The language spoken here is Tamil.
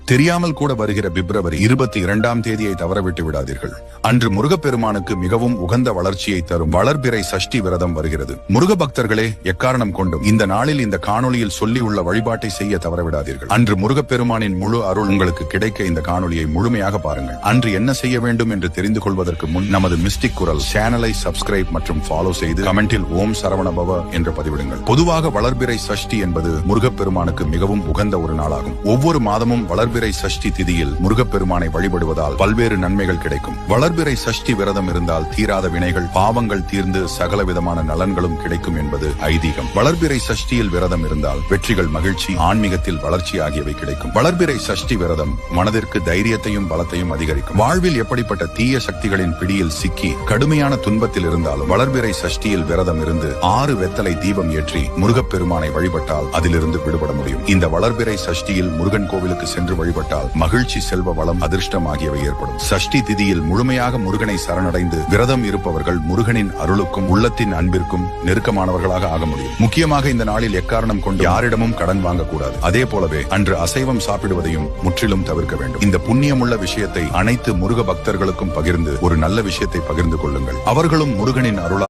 தெரியாமல் கூட வருகிற பிப்ரவரி 22ஆம் தேதியை தவறவிட்டு விடாதீர்கள். அன்று முருகப்பெருமானுக்கு மிகவும் உகந்த வளர்ச்சியை தரும் வளர்பிறை சஷ்டி விரதம் வருகிறது. முருக பக்தர்களே, எக்காரணம் கொண்டும் இந்த நாளில் இந்த காணொளியில் சொல்லியுள்ள வழிபாட்டை செய்ய தவறவிடாதீர்கள். அன்று முருகப்பெருமானின் முழு அருள் உங்களுக்கு கிடைக்க இந்த காணொளியை முழுமையாக பாருங்கள். அன்று என்ன செய்ய வேண்டும் என்று தெரிந்து கொள்வதற்கு முன் நமது மிஸ்டிக் குரல் சேனலை சப்ஸ்கிரைப் மற்றும் ஃபாலோ செய்து கமெண்டில் ஓம் சரவணபவ என்று பதிவிடுங்கள். பொதுவாக வளர்பிறை சஷ்டி என்பது முருகப்பெருமானுக்கு மிகவும் உகந்த ஒரு நாளாகும். ஒவ்வொரு மாதமும் வளர்பிறை சஷ்டி திதியில் முருகப்பெருமானை வழிபடுவதால் பல்வேறு நன்மைகள் கிடைக்கும். வளர்பிறை சஷ்டி விரதம் இருந்தால் தீராத வினைகள், பாவங்கள் தீர்ந்து சகல விதமான நலன்களும் கிடைக்கும் என்பது ஐதீகம். வளர்பிறை சஷ்டியில் விரதம் இருந்தால் வெற்றிகள், மகிழ்ச்சி, ஆன்மீகத்தில் வளர்ச்சி ஆகியவை கிடைக்கும். வளர்பிறை சஷ்டி விரதம் மனதிற்கு தைரியத்தையும் பலத்தையும் அதிகரிக்கும். வாழ்வில் எப்படிப்பட்ட தீய சக்திகளின் பிடியில் சிக்கி கடுமையான துன்பத்தில் இருந்தாலும் வளர்பிறை சஷ்டியில் விரதம் இருந்து 6 வெத்தலை தீபம் ஏற்றி முருகப்பெருமானை வழிபட்டால் அதிலிருந்து விடுபட முடியும். இந்த வளர்பிறை சஷ்டியில் முருகன் கோவிலுக்கு சென்று வழிபட்டால் மகிழ்ச்சி, செல்வ வளம், அதிர்ஷ்டம் ஆகியவை ஏற்படும். சஷ்டி திதியில் முழுமையாக முருகனை சரணடைந்து விரதம் இருப்பவர்கள் முருகனின் அருளுக்கும் உள்ளத்தின் அன்பிற்கும் நெருக்கமானவர்களாக ஆக முடியும். முக்கியமாக இந்த நாளில் எக்காரணம் கொண்டு யாரிடமும் கடன் வாங்கக்கூடாது. அதே போலவே அன்று அசைவம் சாப்பிடுவதையும் முற்றிலும் தவிர்க்க வேண்டும். இந்த புண்ணியமுள்ள விஷயத்தை அனைத்து முருக பக்தர்களுக்கும் பகிர்ந்து ஒரு நல்ல விஷயத்தை பகிர்ந்து கொள்ளுங்கள். அவர்களும் முருகனின் அருளால்